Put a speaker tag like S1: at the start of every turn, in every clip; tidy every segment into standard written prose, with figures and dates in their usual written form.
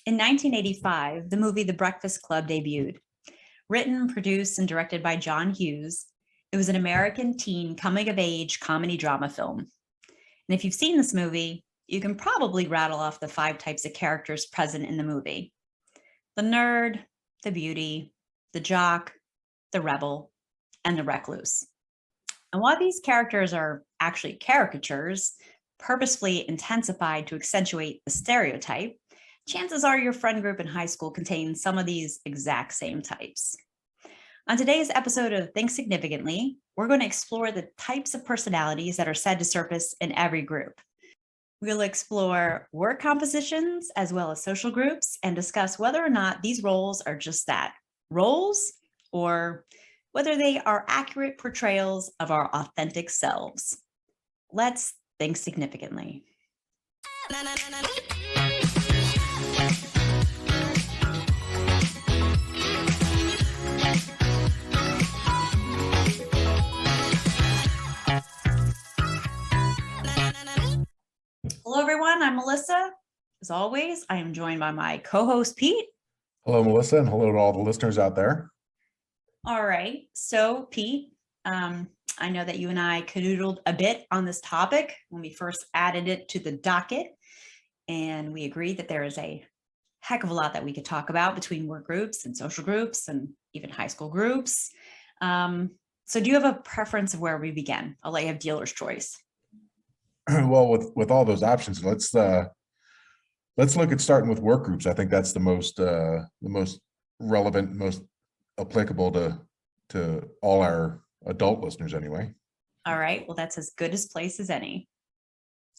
S1: In 1985, the movie The Breakfast Club debuted. Written, produced, and directed by John Hughes, it was an American teen coming-of-age comedy drama film. And if you've seen this movie, you can probably rattle off the 5 types of characters present in the movie: the nerd, the beauty, the jock, the rebel, and the recluse. And while these characters are actually caricatures, purposefully intensified to accentuate the stereotype, chances are your friend group in high school contains some of these exact same types. On today's episode of Think Significantly, we're going to explore the types of personalities that are said to surface in every group. We'll explore work compositions as well as social groups and discuss whether or not these roles are just that, roles, or whether they are accurate portrayals of our authentic selves. Let's think significantly. Hello, everyone. I'm Melissa. As always, I am joined by my co-host, Pete.
S2: Hello, Melissa, and hello to all the listeners out there.
S1: All right. So, Pete, I know that you and I canoodled a bit on this topic when we first added it to the docket, and we agreed that there is a heck of a lot that we could talk about between work groups and social groups and even high school groups. So do you have a preference of where we begin? I'll let you have dealer's choice.
S2: Well, with all those options, let's look at starting with work groups. I think that's the most relevant, most applicable to all our adult listeners anyway.
S1: All right. Well, that's as good a place as any.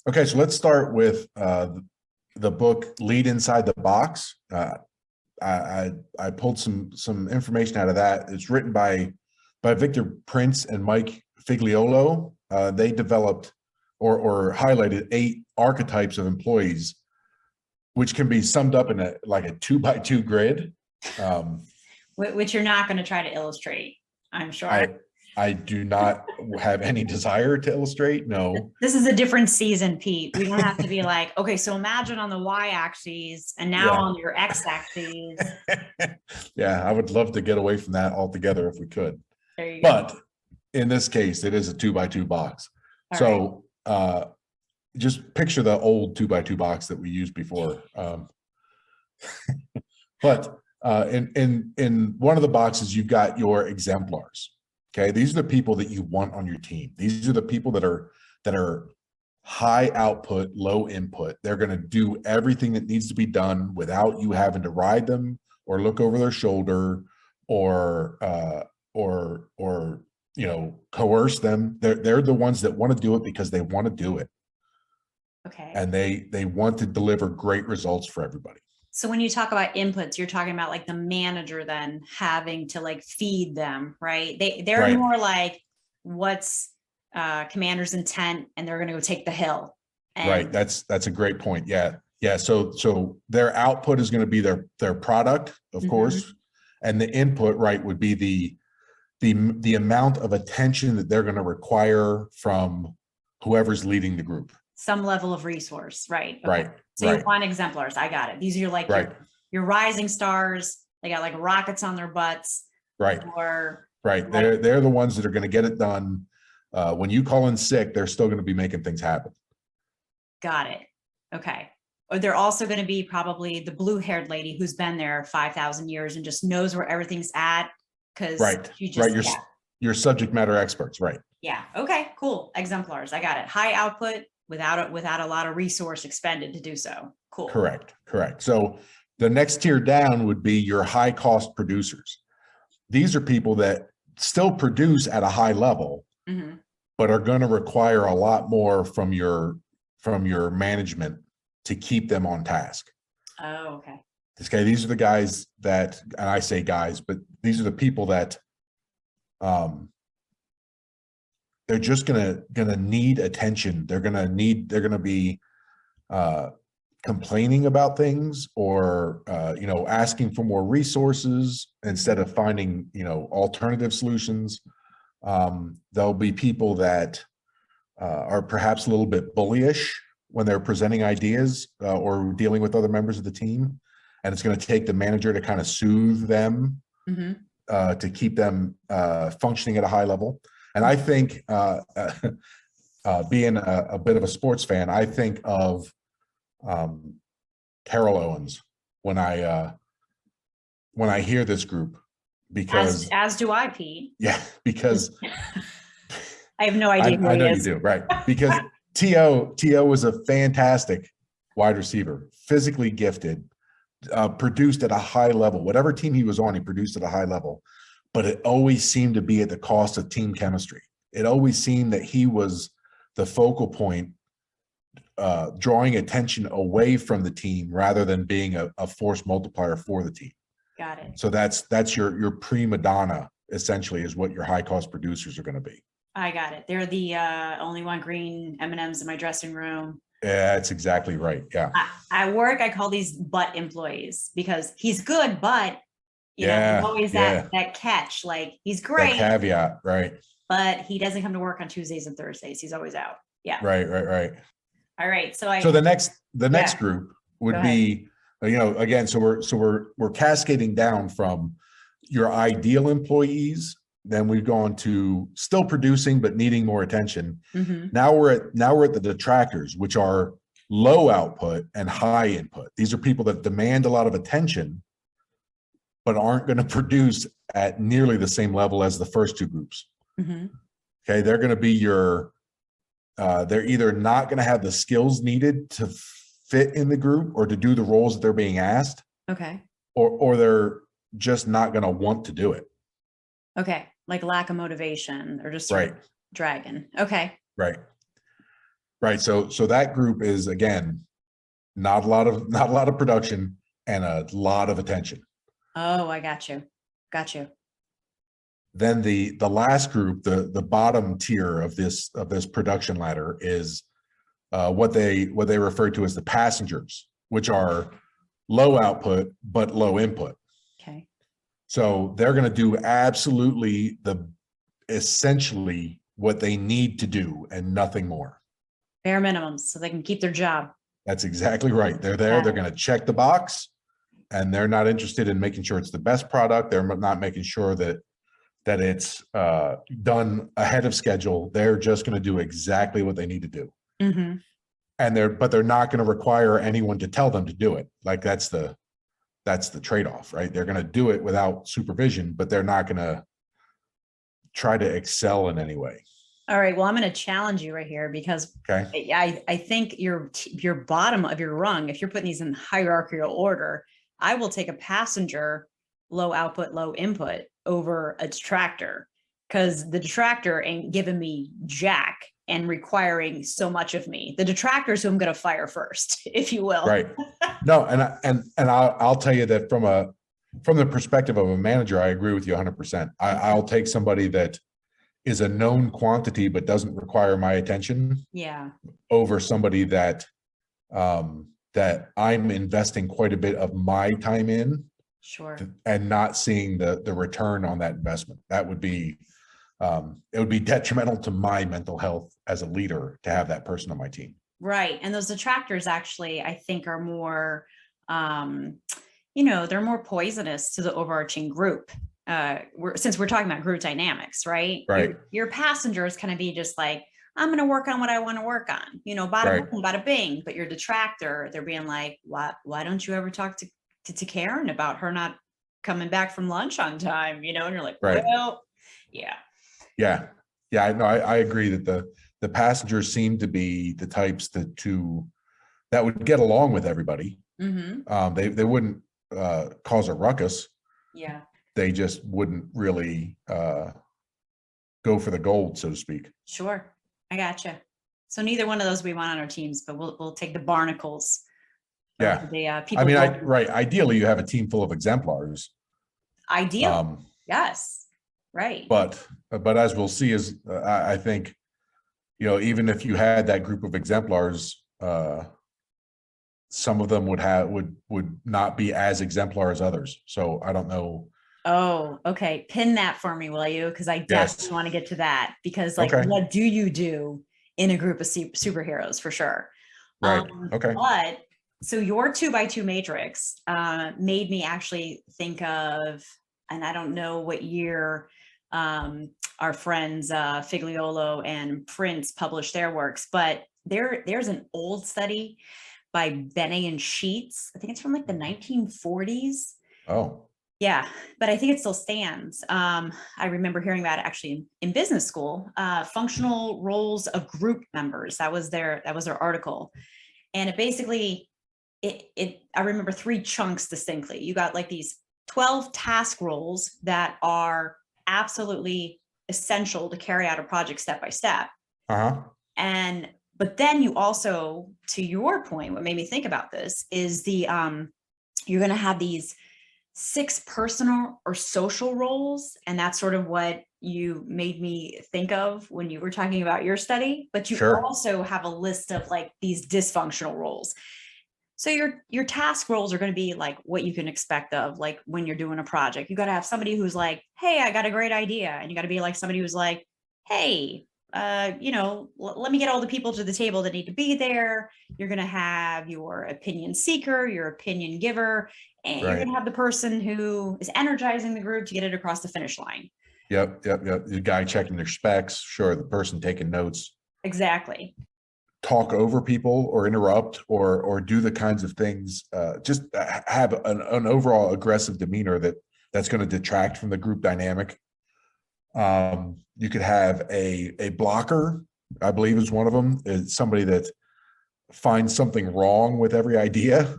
S2: Okay, so let's start with the book Lead Inside the Box. I pulled some information out of that. It's written by Victor Prince and Mike Figliolo. They developed or highlighted 8 archetypes of employees, which can be summed up in a 2x2 grid.
S1: Which you're not going to try to illustrate, I'm sure.
S2: I do not have any desire to illustrate. No.
S1: This is a different season, Pete. We don't have to be like, okay, so imagine on the y-axis and now on your x-axis.
S2: Yeah, I would love to get away from that altogether if we could.
S1: There you
S2: go.
S1: But
S2: in this case, it is a 2x2 box. All right. Just picture the old 2x2 box that we used before. But in one of the boxes, you've got your exemplars. Okay, these are the people that you want on your team. These are the people that are high output, low input. They're going to do everything that needs to be done without you having to ride them or look over their shoulder or coerce them. They're the ones that want to do it because they want to do it.
S1: Okay.
S2: And they want to deliver great results for everybody.
S1: So when you talk about inputs, you're talking about like the manager then having to like feed them, right? They're right. More like what's commander's intent, and they're going to go take the hill. And
S2: right. That's a great point. Yeah. Yeah. So their output is going to be their product, of course, and the input, right, would be the amount of attention that they're going to require from whoever's leading the group.
S1: Some level of resource, right? Okay.
S2: Right.
S1: So you want exemplars. I got it. These are like your rising stars. They got like rockets on their butts.
S2: Right.
S1: Or
S2: right. They're the ones that are going to get it done. When you call in sick, they're still going to be making things happen.
S1: Got it. Okay. Or they're also going to be probably the blue-haired lady who's been there 5,000 years and just knows where everything's at. Because
S2: you're subject matter experts, right?
S1: Yeah. Okay. Cool. Exemplars. I got it. High output without a lot of resource expended to do so. Cool.
S2: Correct. So the next tier down would be your high cost producers. These are people that still produce at a high level, but are going to require a lot more from your management to keep them on task.
S1: Oh, okay.
S2: Okay, these are the guys that, and I say guys, but these are the people that they're just gonna need attention. They're gonna be complaining about things or asking for more resources instead of finding alternative solutions. There'll be people that are perhaps a little bit bullyish when they're presenting ideas or dealing with other members of the team. and it's going to take the manager to kind of soothe them, to keep them functioning at a high level. And I think, being a bit of a sports fan, I think of Terrell Owens when I hear this group, because
S1: as do I, Pete.
S2: yeah, because
S1: I have no idea who
S2: I
S1: he
S2: know
S1: is.
S2: you do, right? Because T.O. was a fantastic wide receiver, physically gifted, produced at a high level. Whatever team he was on, he produced at a high level, but it always seemed to be at the cost of team chemistry. It always seemed that he was the focal point, drawing attention away from the team rather than being a force multiplier for the team.
S1: Got it.
S2: So that's your prima donna, essentially, is what your high cost producers are going to be.
S1: I got it. They're the only one green M&Ms in my dressing room.
S2: Yeah, that's exactly right. Yeah.
S1: At work, I call these but employees because he's good, but
S2: Yeah,
S1: always that catch. Like, he's great,
S2: that caveat, right?
S1: but he doesn't come to work on Tuesdays and Thursdays. He's always out. Yeah.
S2: Right.
S1: All right. So
S2: the next group would be, again, so we're cascading down from your ideal employees. Then we've gone to still producing but needing more attention. Now we're at the detractors, which are low output and high input. These are people that demand a lot of attention, but aren't going to produce at nearly the same level as the first two groups. Okay, they're going to be they're either not going to have the skills needed to fit in the group or to do the roles that they're being asked.
S1: Okay.
S2: Or they're just not going to want to do it.
S1: Okay. Like lack of motivation or just
S2: right.
S1: Dragon. Okay.
S2: Right. So that group is, again, not a lot of production and a lot of attention.
S1: Oh, I got you.
S2: Then the last group, the bottom tier of this production ladder, is what they refer to as the passengers, which are low output but low input.
S1: Okay.
S2: So they're going to do absolutely essentially what they need to do and nothing more.
S1: Bare minimums so they can keep their job.
S2: That's exactly right. They're there. They're going to check the box, and they're not interested in making sure it's the best product. They're not making sure that it's done ahead of schedule. They're just going to do exactly what they need to do. And they're not going to require anyone to tell them to do it. Like, that's the trade-off, right? They're going to do it without supervision, but they're not going to try to excel in any way.
S1: All right. Well, I'm going to challenge you right here because I think your bottom of your rung, if you're putting these in hierarchical order, I will take a passenger, low output, low input, over a detractor, because the detractor ain't giving me jack and requiring so much of me. The detractors who I'm going to fire first, if you will.
S2: Right. No, and I'll tell you that from the perspective of a manager, I agree with you 100%. I'll take somebody that is a known quantity but doesn't require my attention.
S1: Yeah. Over
S2: somebody that that I'm investing quite a bit of my time in.
S1: Sure.
S2: And not seeing the return on that investment. That would be it would be detrimental to my mental health as a leader to have that person on my team.
S1: Right. And those detractors actually, I think, are more they're more poisonous to the overarching group. Since we're talking about group dynamics, right?
S2: Right.
S1: Your passenger is going to be just like, I'm going to work on what I want to work on, bada boom, bada bing. But your detractor, they're being like, why don't you ever talk to Karen about her not coming back from lunch on time, and you're like, well, yeah. I agree that the passengers seem to be the types that would get along with everybody. They wouldn't cause a ruckus. Yeah.
S2: They just wouldn't really go for the gold, so to speak.
S1: Sure. I gotcha. So neither one of those we want on our teams, but we'll take the barnacles.
S2: Yeah.
S1: The people.
S2: I mean, ideally you have a team full of exemplars.
S1: Ideal. Yes. Right.
S2: But as we'll see, I think, even if you had that group of exemplars, some of them would not be as exemplar as others. So I don't know.
S1: Oh, okay. Pin that for me, will you? Because I definitely want to get to that, because what do you do in a group of superheroes, for sure?
S2: Right. Okay.
S1: But So your 2x2 matrix made me actually think of, and I don't know what year our friends Figliolo and Prince published their works, but there's an old study by Bene and Sheets. I think it's from like the 1940s.
S2: Oh,
S1: Yeah, but I think it still stands. I remember hearing about it actually in business school. Functional roles of group members. That was their article, and it basically I remember three chunks distinctly. You got like these 12 task roles that are absolutely essential to carry out a project step by step.
S2: uh-huh.
S1: And but then you also, to your point, what made me think about this is you're going to have these 6 personal or social roles, and that's sort of what you made me think of when you were talking about your study. But you
S2: Sure.
S1: also have a list of like these dysfunctional roles. So your task roles are going to be like what you can expect of like when you're doing a project. You got to have somebody who's like, hey, I got a great idea. And you got to be like somebody who's like, hey, let me get all the people to the table that need to be there. You're going to have your opinion seeker, your opinion giver, and you're going
S2: Right.
S1: to have the person who is energizing the group to get it across the finish line.
S2: Yep. The guy checking their specs. Sure. The person taking notes.
S1: Exactly.
S2: Talk over people or interrupt or do the kinds of things, just have an overall aggressive demeanor that's going to detract from the group dynamic. You could have a blocker, I believe is one of them, is somebody that finds something wrong with every idea,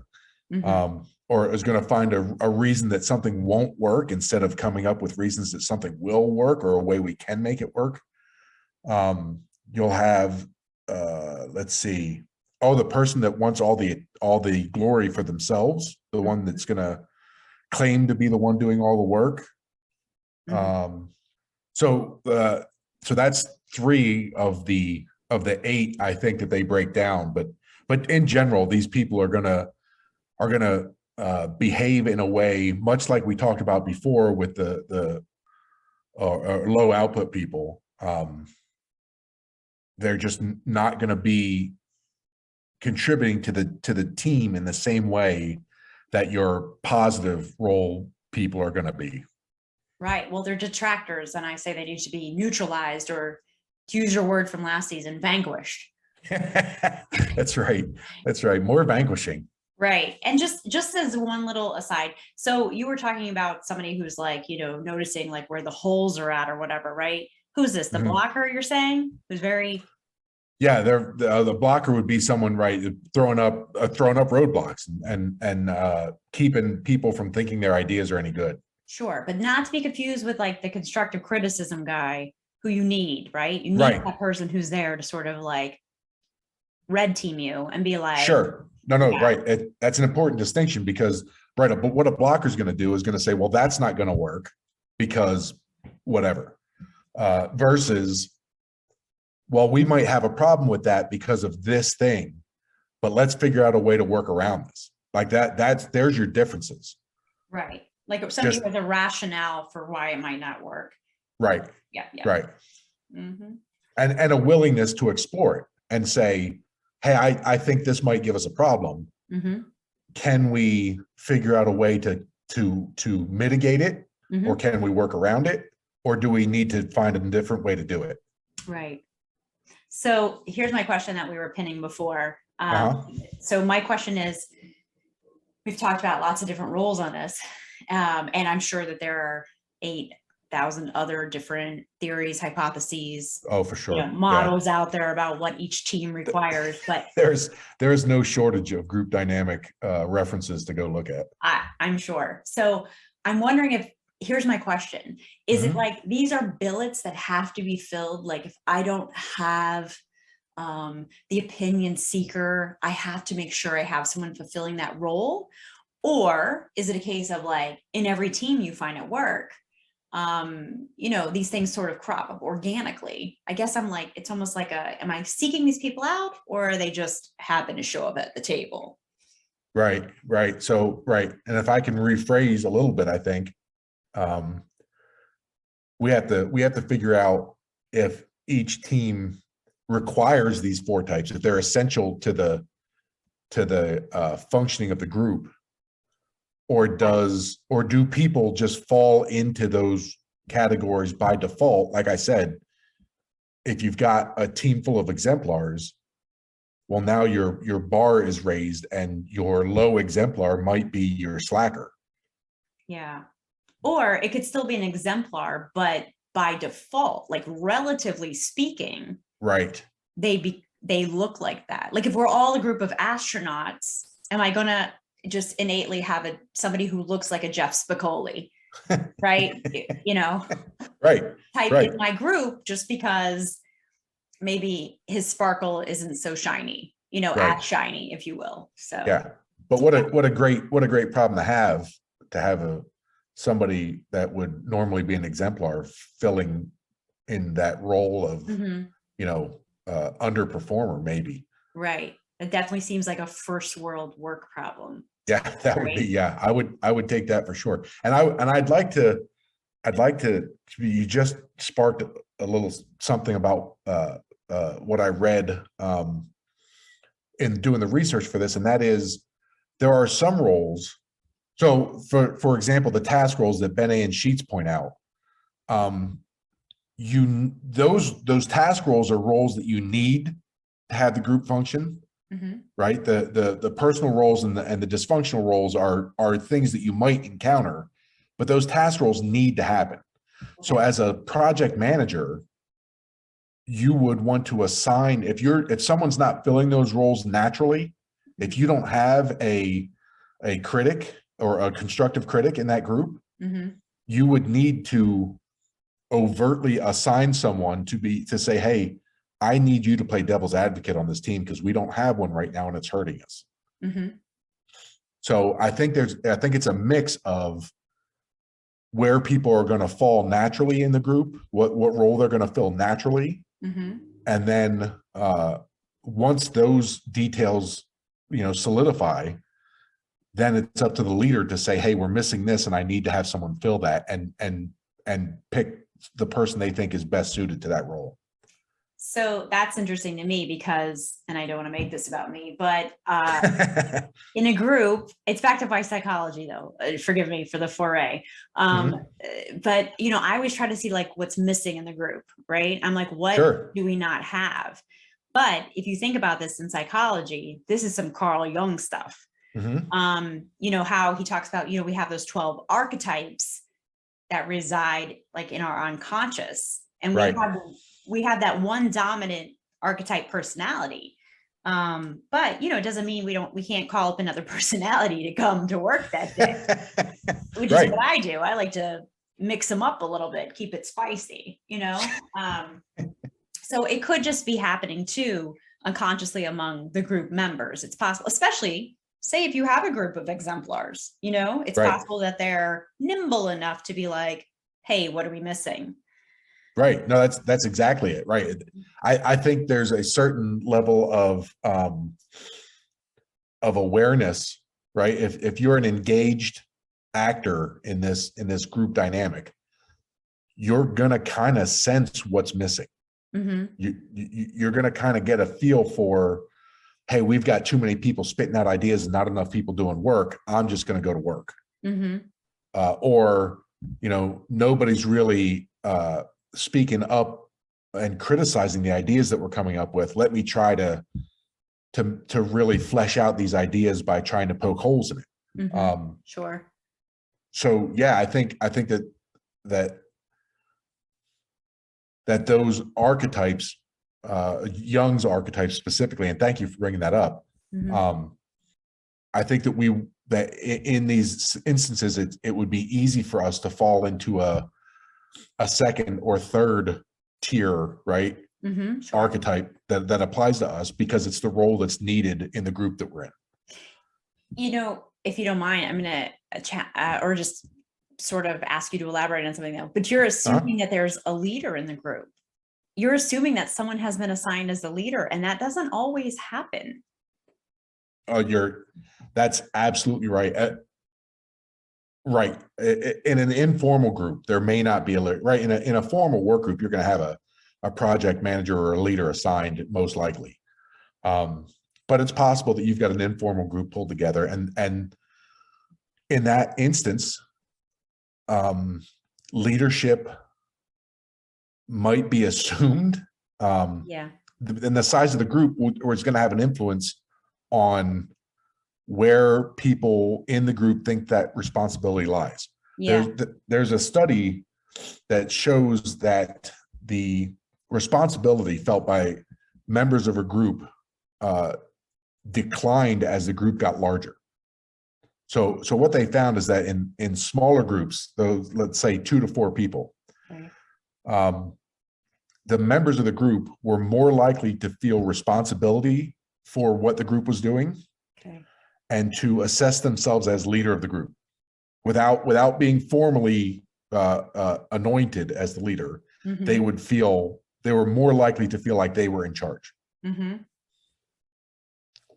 S2: or is going to find a reason that something won't work instead of coming up with reasons that something will work or a way we can make it work. You'll have, let's see, the person that wants all the glory for themselves, the one that's going to claim to be the one doing all the work. So that's 3 of the 8, I think, that they break down. But in general, these people are gonna behave in a way much like we talked about before with the low output people. They're just not going to be contributing to the team in the same way that your positive role people are going to be.
S1: Right. Well, they're detractors, and I say they need to be neutralized, or to use your word from last season, vanquished.
S2: That's right. That's right. More vanquishing.
S1: Right. And just as one little aside, so you were talking about somebody who's like, noticing like where the holes are at or whatever, right? Who's this? The blocker, you're saying? Who's very
S2: Yeah, the blocker would be someone, right, throwing up roadblocks and keeping people from thinking their ideas are any good.
S1: Sure, but not to be confused with like the constructive criticism guy who you need, right? You need
S2: Right.
S1: that person who's there to sort of like red team you and be like,
S2: sure. No,
S1: yeah.
S2: Right. That's an important distinction because, right, but what a blocker is going to do is going to say, well, that's not going to work because whatever, versus, well, we might have a problem with that because of this thing, but let's figure out a way to work around this. Like there's your differences.
S1: Right. Like somebody with a rationale for why it might not work.
S2: Right.
S1: Yeah.
S2: Right. And a willingness to explore it and say, hey, I think this might give us a problem. Can we figure out a way to mitigate it, or can we work around it, or do we need to find a different way to do it?
S1: Right. So here's my question that we were pinning before. So my question is, we've talked about lots of different roles on this, and I'm sure that there are 8,000 other different theories, hypotheses,
S2: Oh, for sure.
S1: models out there about what each team requires. But
S2: there's no shortage of group dynamic references to go look at.
S1: I'm sure. So I'm wondering if, here's my question. Is it like these are billets that have to be filled? Like if I don't have the opinion seeker, I have to make sure I have someone fulfilling that role? Or is it a case of like in every team you find at work, these things sort of crop up organically? I guess I'm like, it's almost like am I seeking these people out, or are they just happen to show up at the table?
S2: Right. So, right. And if I can rephrase a little bit, I think we have to figure out if each team requires these 4 types, if they're essential to to the functioning of the group, or do people just fall into those categories by default? Like I said, if you've got a team full of exemplars, well, now your bar is raised, and your low exemplar might be your slacker.
S1: Yeah. Or it could still be an exemplar, but by default, like relatively speaking,
S2: Right.
S1: they look like that. Like if we're all a group of astronauts, am I gonna just innately have somebody who looks like a Jeff Spicoli, right?
S2: Right.
S1: Type
S2: Right.
S1: in my group just because maybe his sparkle isn't so shiny,
S2: Right.
S1: as shiny, if you will. So
S2: yeah. But what a great problem to have somebody that would normally be an exemplar filling in that role of underperformer, maybe.
S1: Right. It definitely seems like a first world work problem.
S2: Yeah, that would be, I would take that for sure. And I'd like to, you just sparked a little something about what I read in doing the research for this, and that is there are some roles. So for example, the task roles that Benet and Sheets point out, those task roles are roles that you need to have the group function. Right. The personal roles and the dysfunctional roles are things that you might encounter, but those task roles need to happen. Okay. So as a project manager, you would want to assign, if someone's not filling those roles naturally, if you don't have a critic or a constructive critic in that group, you would need to overtly assign someone to say, hey, I need you to play devil's advocate on this team because we don't have one right now and it's hurting us. So I think it's a mix of where people are going to fall naturally in the group, what role they're going to fill naturally. And then once those details, solidify, then it's up to the leader to say, hey, we're missing this and I need to have someone fill that and pick the person they think is best suited to that role.
S1: So that's interesting to me because, and I don't want to make this about me, but in a group, it's back to my psychology though, forgive me for the foray. But, I always try to see like what's missing in the group, right? I'm like, what do we not have? But if you think about this in psychology, this is some Carl Jung stuff. How he talks about, we have those 12 archetypes that reside like in our unconscious, and we have that one dominant archetype personality. But it doesn't mean we can't call up another personality to come to work that day, which is what I do. I like to mix them up a little bit, keep it spicy, so it could just be happening too unconsciously among the group members. It's possible, especially say if you have a group of exemplars, it's possible that they're nimble enough to be like, hey, what are we missing?
S2: Right. No, that's exactly it. Right. I think there's a certain level of awareness, right? If you're an engaged actor in this group dynamic, you're going to kind of sense what's missing. You're going to kind of get a feel for, hey, we've got too many people spitting out ideas and not enough people doing work. I'm just going to go to work. Or, nobody's really speaking up and criticizing the ideas that we're coming up with. Let me try to really flesh out these ideas by trying to poke holes in it.
S1: Sure.
S2: So yeah, I think that those archetypes, Jung's archetypes specifically, and thank you for bringing that up. I think that in these instances, it would be easy for us to fall into a second or third tier, right? Sure. Archetype that applies to us because it's the role that's needed in the group that we're in.
S1: If you don't mind, I'm going to chat or just sort of ask you to elaborate on something though, but you're assuming that there's a leader in the group. You're assuming that someone has been assigned as the leader, and that doesn't always happen.
S2: That's absolutely right. Right. In an informal group, there may not be right. In a formal work group, you're going to have a project manager or a leader assigned, most likely. but it's possible that you've got an informal group pulled together, and in that instance, leadership might be assumed.
S1: Yeah.
S2: And the size of the group is going to have an influence on where people in the group think that responsibility lies.
S1: Yeah.
S2: There's a study that shows that the responsibility felt by members of a group declined as the group got larger. So what they found is that in smaller groups, those, let's say 2 to 4 people,
S1: Right.
S2: The members of the group were more likely to feel responsibility for what the group was doing,
S1: Okay.
S2: and to assess themselves as leader of the group without being formally anointed as the leader.
S1: Mm-hmm.
S2: They were more likely to feel like they were in charge.
S1: Mm-hmm.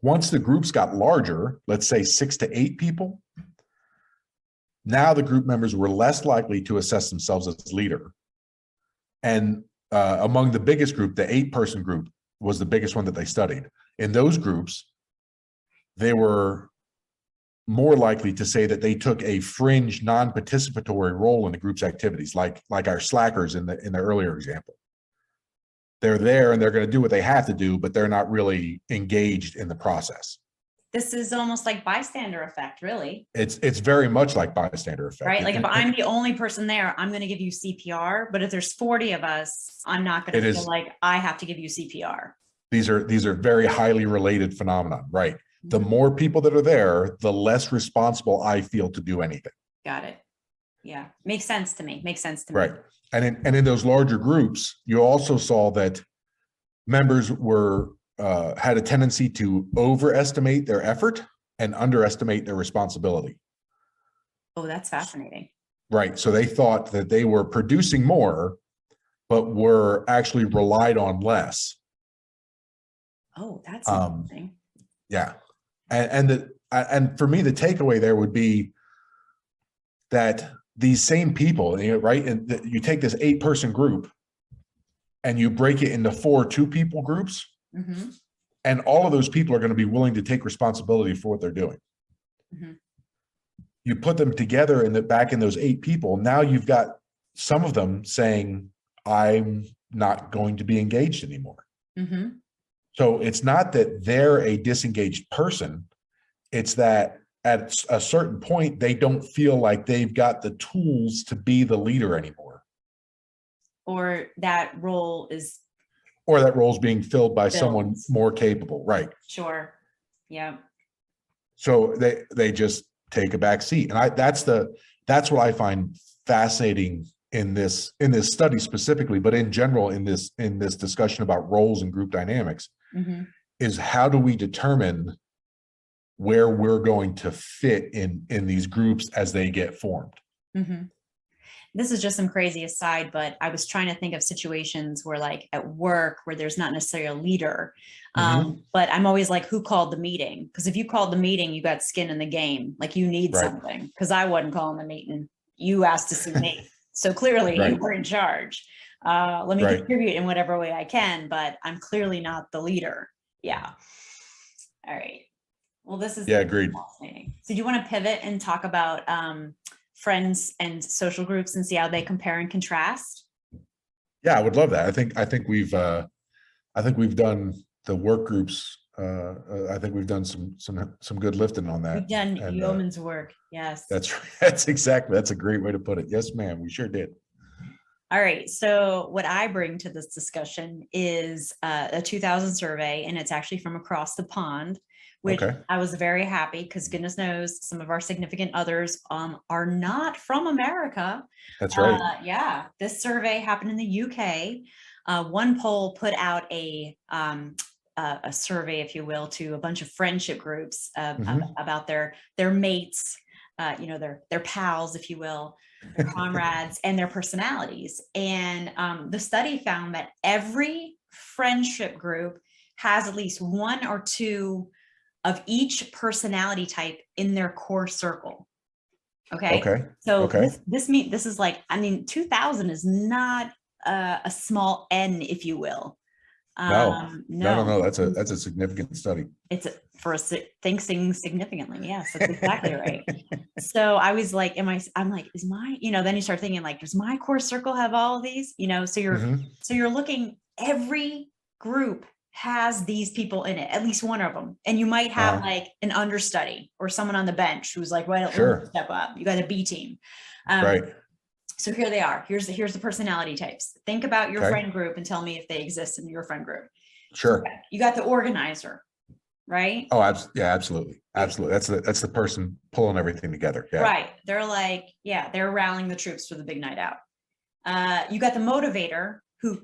S2: Once the groups got larger, let's say 6 to 8 people, now the group members were less likely to assess themselves as leader. And among the biggest group, the 8-person group was the biggest one that they studied. In those groups, they were more likely to say that they took a fringe, non-participatory role in the group's activities, like our slackers in the earlier example. They're there and they're going to do what they have to do, but they're not really engaged in the process.
S1: This is almost like bystander effect, really.
S2: It's very much like bystander effect,
S1: right? Like if I'm the only person there, I'm going to give you CPR. But if there's 40 of us, I'm not going to feel like I have to give you CPR.
S2: These are very highly related phenomenon, right?
S1: Mm-hmm.
S2: The more people that are there, the less responsible I feel to do anything.
S1: Got it. Yeah, makes sense to me.
S2: Right. And in those larger groups, you also saw that members had a tendency to overestimate their effort and underestimate their responsibility.
S1: Oh, that's fascinating.
S2: Right. So they thought that they were producing more, but were actually relied on less.
S1: Oh, that's interesting.
S2: Yeah. And for me, the takeaway there would be that these same people, right? And you take this 8-person group and you break it into 4 2-people groups.
S1: Mm-hmm.
S2: And all of those people are going to be willing to take responsibility for what they're doing.
S1: Mm-hmm.
S2: You put them together back in those 8 people. Now you've got some of them saying, I'm not going to be engaged anymore.
S1: Mm-hmm.
S2: So it's not that they're a disengaged person. It's that at a certain point, they don't feel like they've got the tools to be the leader anymore.
S1: Or that role is
S2: being filled by someone more capable. Right.
S1: Sure. Yeah.
S2: So they just take a back seat. And that's what I find fascinating in this study specifically, but in general, in this discussion about roles and group dynamics,
S1: mm-hmm.
S2: is how do we determine where we're going to fit in these groups as they get formed?
S1: Mm-hmm. This is just some crazy aside, but I was trying to think of situations where, like at work, where there's not necessarily a leader.
S2: Mm-hmm.
S1: But I'm always like, who called the meeting? Because if you called the meeting, you got skin in the game. Like you need something. Because I wasn't calling the meeting. You asked to see me. So clearly you were in charge. Let me contribute in whatever way I can, but I'm clearly not the leader. Yeah. All right. Well, this is
S2: agreed.
S1: Fascinating. So do you want to pivot and talk about friends and social groups and see how they compare and contrast?
S2: Yeah, I would love that. I think we've done the work groups. I think we've done some good lifting on that.
S1: We've done yeoman's work. Yes.
S2: That's a great way to put it. Yes, ma'am. We sure did.
S1: All right. So what I bring to this discussion is a 2000 survey, and it's actually from across the pond, which I was very happy because goodness knows some of our significant others are not from America.
S2: That's right.
S1: Yeah. This survey happened in the UK. One poll put out a survey, if you will, to a bunch of friendship groups about their mates, their pals, if you will, their comrades, and their personalities. And the study found that every friendship group has at least 1 or 2 of each personality type in their core circle. Okay. So this is like, 2000 is not a small N, if you will. No,
S2: That's a significant study.
S1: it's thinking significantly. Yes, that's exactly right. So I was like, I'm like, is my, then you start thinking like, does my core circle have all of these? So you're looking, every group has these people in it, at least one of them. And you might have like an understudy or someone on the bench who's like, right,
S2: Sure.
S1: step up. You got a B team.
S2: Right.
S1: So here they are. Here's the personality types. Think about your
S2: Okay.
S1: friend group and tell me if they exist in your friend group.
S2: Sure.
S1: You got the organizer, right?
S2: Oh, yeah, absolutely. Absolutely. That's the person pulling everything together. Yeah.
S1: Right. They're like, yeah, they're rallying the troops for the big night out. You got the motivator who,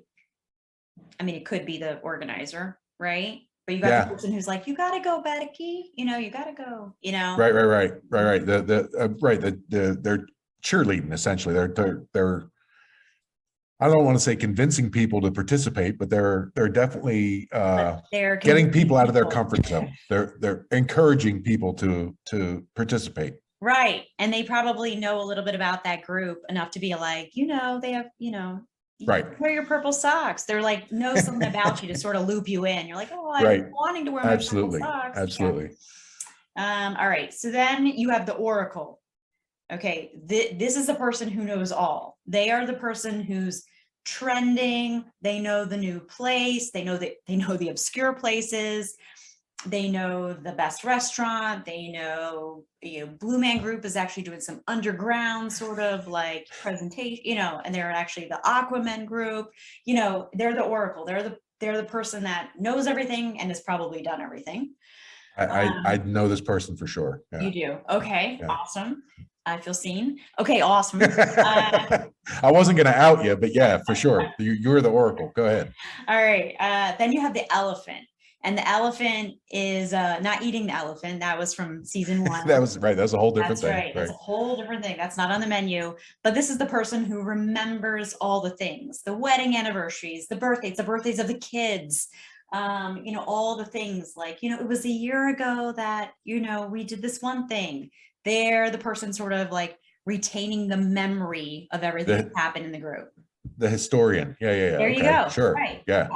S1: I mean, it could be the organizer, right? But you got the person who's like, you got to go, Becky. You got to go,
S2: Right. They're cheerleading essentially. They're I don't want to say convincing people to participate, but they're definitely
S1: they're
S2: getting people out of their comfort zone. They're encouraging people to participate.
S1: Right. And they probably know a little bit about that group enough to be like, they have,
S2: right.
S1: Wear your purple socks. They're like, know something about you to sort of loop you in. You're like, oh, I'm wanting to wear my purple socks.
S2: Absolutely.
S1: Yeah. All right. So then you have the oracle. Okay. This is the person who knows all. They are the person who's trending. They know the new place. They know the obscure places. They know the best restaurant. They know, Blue Man Group is actually doing some underground sort of like presentation, and they're actually the Aquaman group, they're the oracle. They're the person that knows everything and has probably done everything.
S2: I know this person for sure.
S1: Yeah. You do. Okay. Yeah. Awesome. I feel seen. Okay. Awesome.
S2: I wasn't going to out you, but yeah, for sure. You're the oracle. Go ahead.
S1: All right. Then you have the elephant. And the elephant is not eating the elephant. That was from season 1.
S2: That was right. That was a whole different thing.
S1: Right. That's a whole different thing. That's not on the menu. But this is the person who remembers all the things, the wedding anniversaries, the birthdays of the kids, all the things like, it was a year ago that, we did this one thing. They're the person sort of like retaining the memory of everything that happened in the group.
S2: The historian. Yeah.
S1: There you go.
S2: Sure.
S1: Right.
S2: Yeah.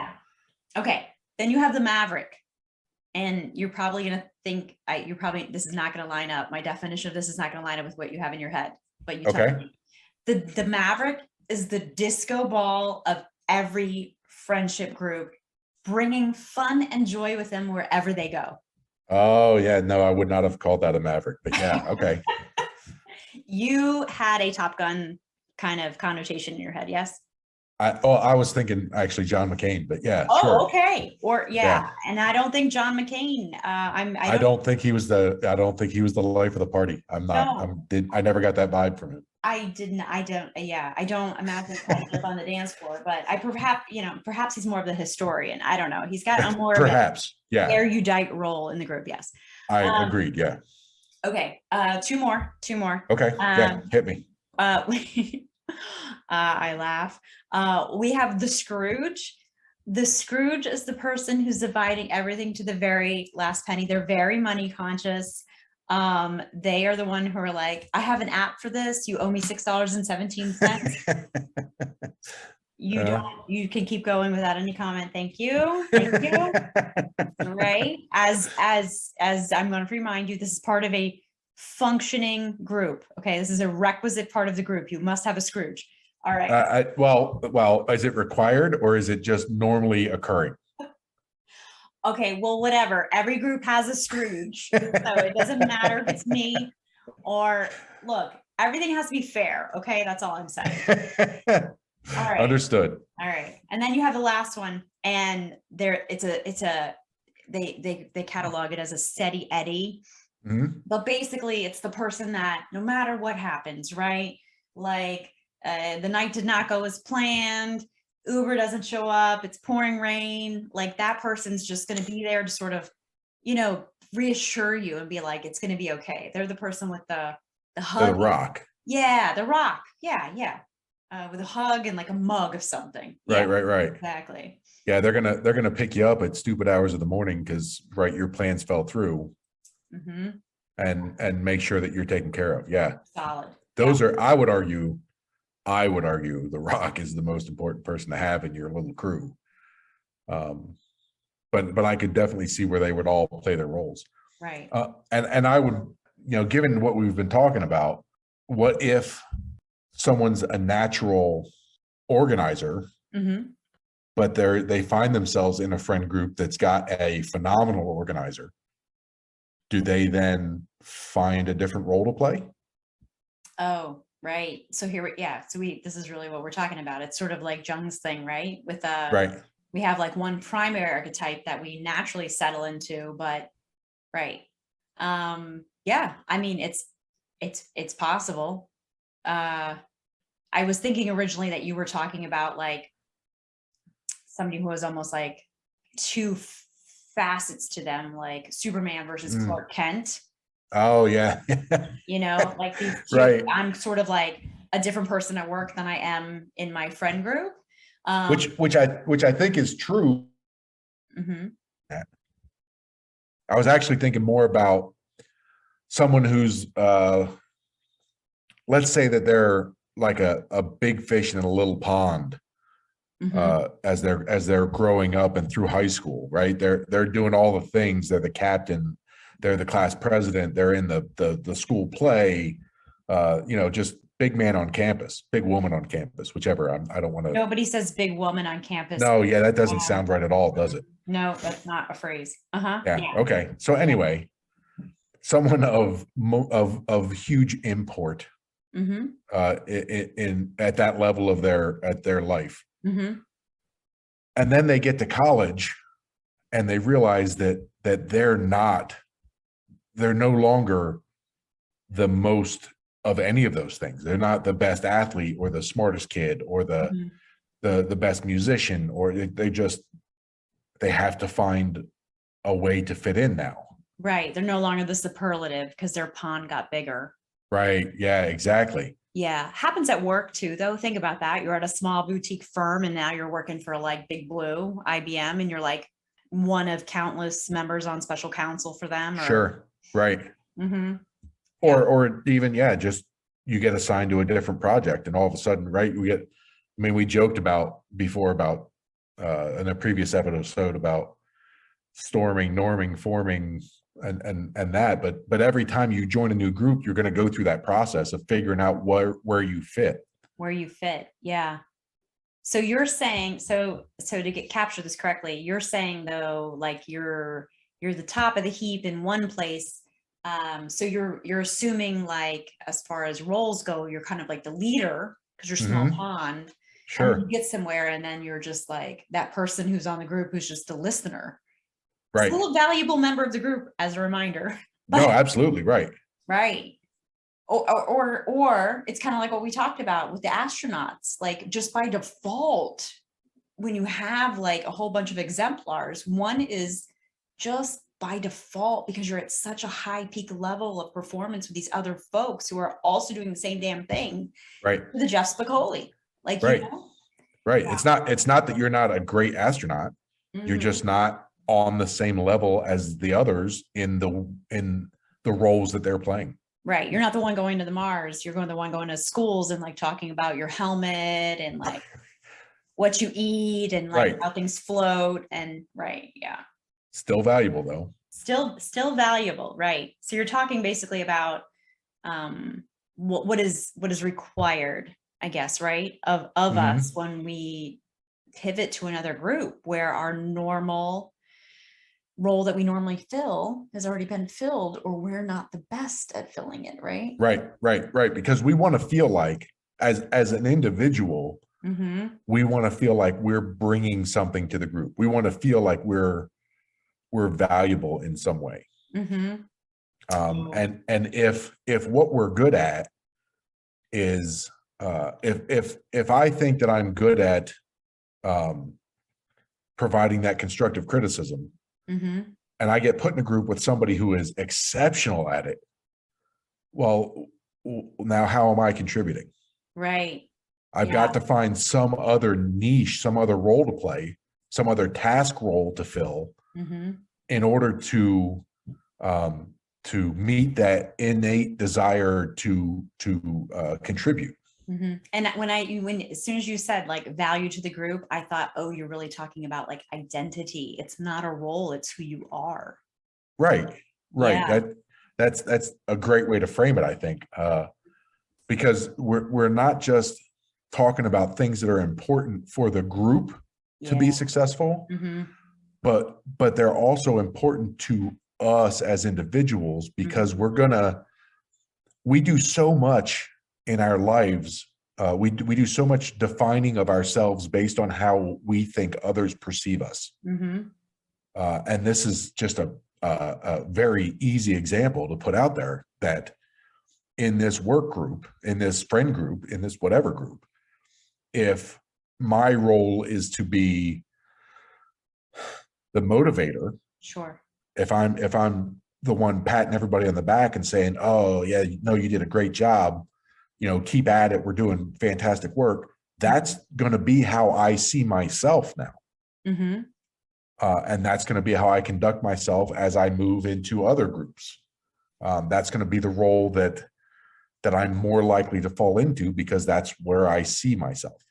S1: Okay. Then you have the maverick, and you're probably going to think this is not going to line up. My definition of this is not going to line up with what you have in your head, but you tell me. The maverick is the disco ball of every friendship group, bringing fun and joy with them wherever they go.
S2: Oh yeah. No, I would not have called that a maverick, but yeah. Okay.
S1: You had a Top Gun kind of connotation in your head. Yes.
S2: I was thinking actually John McCain, but yeah.
S1: Oh,
S2: sure.
S1: Okay. Or yeah. And I don't think John McCain. I
S2: don't think he was the life of the party. I never got that vibe from him.
S1: I didn't. I don't. Yeah. I don't imagine up on the dance floor, but perhaps he's more of the historian. I don't know. He's got a more erudite role in the group. Yes.
S2: I agreed. Yeah.
S1: Okay. Two more.
S2: Okay. Yeah. Hit me.
S1: I laugh. We have the Scrooge. The Scrooge is the person who's dividing everything to the very last penny. They're very money conscious. They are the one who are like, I have an app for this. You owe me $6.17. You can keep going without any comment. Thank you. Right. As I'm going to remind you, this is part of a functioning group. Okay. This is a requisite part of the group. You must have a Scrooge. All right.
S2: Well, is it required or is it just normally occurring?
S1: Okay, well, whatever. Every group has a Scrooge. So it doesn't matter if it's me or look, everything has to be fair. Okay, that's all I'm saying. All right.
S2: Understood.
S1: All right. And then you have the last one, and they catalog it as a steady Eddie. Mm-hmm. But basically it's the person that no matter what happens, right? Like the night did not go as planned. Uber doesn't show up. It's pouring rain. Like that person's just going to be there to sort of, reassure you and be like, it's going to be okay. They're the person with the hug.
S2: The rock.
S1: Yeah. The rock. Yeah. With a hug and like a mug of something.
S2: Right.
S1: Exactly.
S2: Yeah. They're going to pick you up at stupid hours of the morning because your plans fell through. Mm-hmm. And make sure that you're taken care of. Yeah.
S1: Solid.
S2: Those are, I would argue the rock is the most important person to have in your little crew. Um, but I could definitely see where they would all play their roles.
S1: Right.
S2: And I would, given what we've been talking about, what if someone's a natural organizer,
S1: Mm-hmm.
S2: but they find themselves in a friend group that's got a phenomenal organizer? Do they then find a different role to play?
S1: Oh, right. So this is really what we're talking about. It's sort of like Jung's thing, right? With
S2: Right.
S1: we have like one primary archetype that we naturally settle into, but right. Yeah, I mean it's possible. I was thinking originally that you were talking about like somebody who was almost like two facets to them, like Superman versus
S2: Mm.
S1: Clark Kent.
S2: Oh yeah.
S1: Like these two,
S2: Right.
S1: I'm sort of like a different person at work than I am in my friend group.
S2: Which I think is true.
S1: Mhm.
S2: I was actually thinking more about someone who's let's say that they're like a big fish in a little pond,
S1: Mhm.
S2: as they're growing up and through high school, right? They're doing all the things. They're the captain, they're the class president, they're in the school play, just big man on campus, big woman on campus, whichever. I don't want to.
S1: Nobody says big woman on campus.
S2: No, yeah, that doesn't sound right at all, does it?
S1: No, that's not a phrase. Uh-huh.
S2: Yeah.
S1: Yeah.
S2: Okay. So anyway, someone of huge import,
S1: Mhm.
S2: in at that level of their life,
S1: Mhm.
S2: and then they get to college and they realize that they're no longer the most of any of those things. They're not the best athlete or the smartest kid or
S1: Mhm.
S2: the best musician, or they have to find a way to fit in now.
S1: Right. They're no longer the superlative because their pond got bigger.
S2: Right. Yeah, exactly.
S1: Yeah. Happens at work too, though. Think about that. You're at a small boutique firm and now you're working for like Big Blue, IBM, and you're like one of countless members on special counsel for them or
S2: Sure. Right.
S1: Mhm. Yeah.
S2: Or even, yeah, just you get assigned to a different project and all of a sudden, right, we joked about before about in a previous episode about storming, norming, forming, and that, but every time you join a new group, you're going to go through that process of figuring out where you fit.
S1: Where you fit. Yeah. So you're saying so to get capture this correctly, you're saying though, like you're the top of the heap in one place. So you're assuming like as far as roles go, you're kind of like the leader because you're small
S2: Hmm.
S1: pond, and then you
S2: Sure.
S1: get somewhere and then you're just like that person who's on the group who's just a listener.
S2: Right.
S1: Still a valuable member of the group as a reminder.
S2: No,
S1: But
S2: absolutely. Right.
S1: right. Or it's kind of like what we talked about with the astronauts, like just by default when you have like a whole bunch of exemplars, one is just by default because you're at such a high peak level of performance with these other folks who are also doing the same damn thing.
S2: Right.
S1: The Jeff Spicoli, like
S2: Right. Right.
S1: Yeah.
S2: It's not that you're not a great astronaut. You're
S1: Mhm.
S2: just not on the same level as the others in the roles that they're playing.
S1: Right. You're not the one going to the Mars. You're the one going to schools and like talking about your helmet and like what you eat and like
S2: Right.
S1: how things float and right. Yeah.
S2: Still valuable though.
S1: Still valuable, right? So you're talking basically about what is required, I guess, right, of us
S2: Hmm.
S1: when we pivot to another group where our normal role that we normally fill has already been filled or we're not the best at filling it, right?
S2: Right. Because we want to feel like, as an individual,
S1: Mm-hmm.
S2: we want to feel like we're bringing something to the group. We want to feel like we're valuable in some way.
S1: Mm-hmm.
S2: And if what we're good at is, if I think that I'm good at um, providing that constructive criticism,
S1: Mm-hmm.
S2: and I get put in a group with somebody who is exceptional at it, well, now how am I contributing?
S1: Right.
S2: I've
S1: Yeah.
S2: got to find some other niche, some other role to play, some other task role to fill
S1: Mm-hmm.
S2: in order to meet that innate desire to contribute.
S1: And as soon as you said like value to the group, I thought, oh, you're really talking about like identity. It's not a role, it's who you are.
S2: Right. Right.
S1: Yeah.
S2: That's a great way to frame it, I think. Because we're not just talking about things that are important for the group to be
S1: Yeah.
S2: successful,
S1: Mm-hmm.
S2: but they're also important to us as individuals, because
S1: Mm-hmm.
S2: we do so much in our lives. We do so much defining of ourselves based on how we think others perceive us.
S1: Mm-hmm.
S2: And this is just a very easy example to put out there, that in this work group, in this friend group, in this whatever group, if my role is to be the motivator,
S1: Sure.
S2: if I'm the one patting everybody on the back and saying, oh yeah, no, you did a great job, keep at it, we're doing fantastic work, that's going to be how I see myself now.
S1: Mm-hmm.
S2: And that's going to be how I conduct myself as I move into other groups. That's going to be the role that I'm more likely to fall into, because that's where I see myself,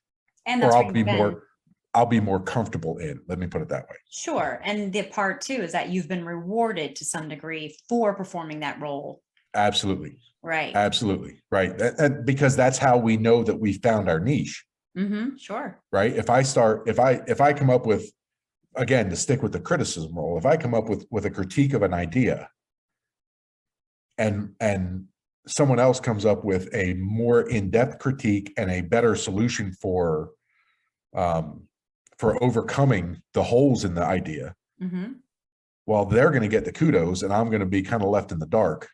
S1: And
S2: or
S1: that's where you've been.
S2: I'll be more comfortable in. Let me put it that way.
S1: Sure. And the part too is that you've been rewarded to some degree for performing that role.
S2: Absolutely.
S1: Right.
S2: Absolutely. Right. Because that's how we know that we found our niche.
S1: Mm-hmm. Sure.
S2: Right. If I come up with, again, to stick with the criticism role, if I come up with a critique of an idea, and someone else comes up with a more in-depth critique and a better solution for overcoming the holes in the idea,
S1: Mm-hmm.
S2: well, they're going to get the kudos and I'm going to be kind of left in the dark.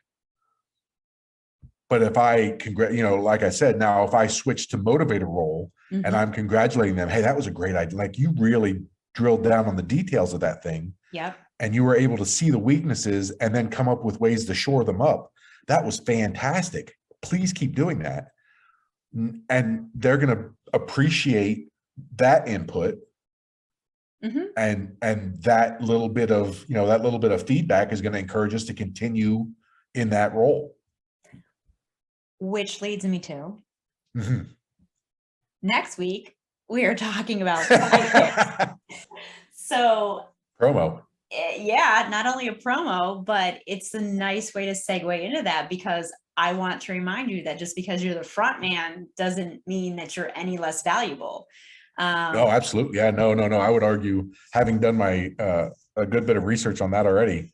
S2: But if like I said, now if I switch to motivator role and
S1: Mm-hmm.
S2: I'm congratulating them, hey, that was a great idea. Like, you really drilled down on the details of that thing.
S1: Yep.
S2: And you were able to see the weaknesses and then come up with ways to shore them up. That was fantastic. Please keep doing that. And they're going to appreciate that input.
S1: Mm-hmm.
S2: And that little bit of, feedback is going to encourage us to continue in that role.
S1: Which leads me to
S2: Mm-hmm.
S1: next week, we are talking about sidekicks. So
S2: Promo.
S1: yeah, not only a promo, but it's a nice way to segue into that, because I want to remind you that just because you're the front man doesn't mean that you're any less valuable.
S2: No, absolutely. Yeah, no. I would argue, having done my a good bit of research on that already,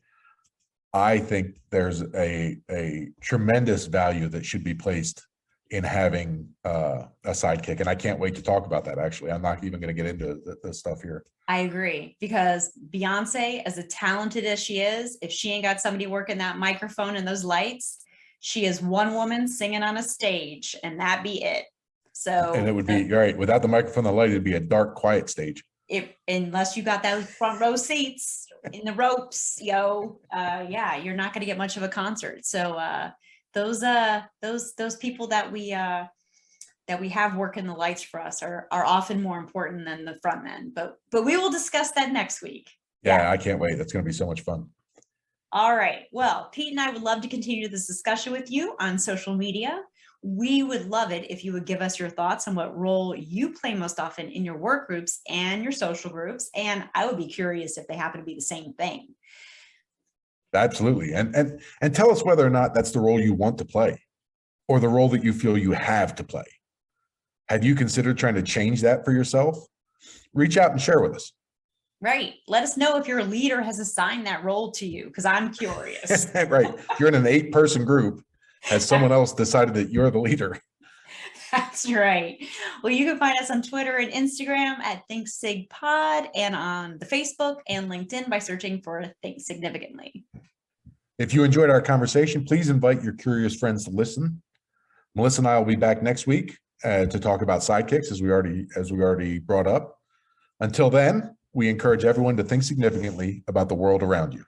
S2: I think there's a tremendous value that should be placed in having a sidekick. And I can't wait to talk about that. Actually, I'm not even going to get into the stuff here.
S1: I agree, because Beyonce, as talented as she is, if she ain't got somebody working that microphone and those lights, she is one woman singing on a stage, and that be it. So,
S2: and it would be right without the microphone, the light, it'd be a dark, quiet stage.
S1: Unless you got those front row seats in the ropes, yeah, you're not going to get much of a concert. So those people that we have working the lights for us are often more important than the front men. But we will discuss that next week.
S2: Yeah, I can't wait. That's going to be so much fun.
S1: All right. Well, Pete and I would love to continue this discussion with you on social media. We would love it if you would give us your thoughts on what role you play most often in your work groups and your social groups. And I would be curious if they happen to be the same thing.
S2: Absolutely. And tell us whether or not that's the role you want to play, or the role that you feel you have to play. Have you considered trying to change that for yourself? Reach out and share with us.
S1: Right. Let us know if your leader has assigned that role to you, because I'm curious.
S2: Right. If you're in an 8-person group, has someone else decided that you're the leader?
S1: That's right. Well, you can find us on Twitter and Instagram at ThinkSigPod, and on the Facebook and LinkedIn by searching for Think Significantly.
S2: If you enjoyed our conversation, please invite your curious friends to listen. Melissa and I will be back next week to talk about sidekicks, as we already brought up. Until then, we encourage everyone to think significantly about the world around you.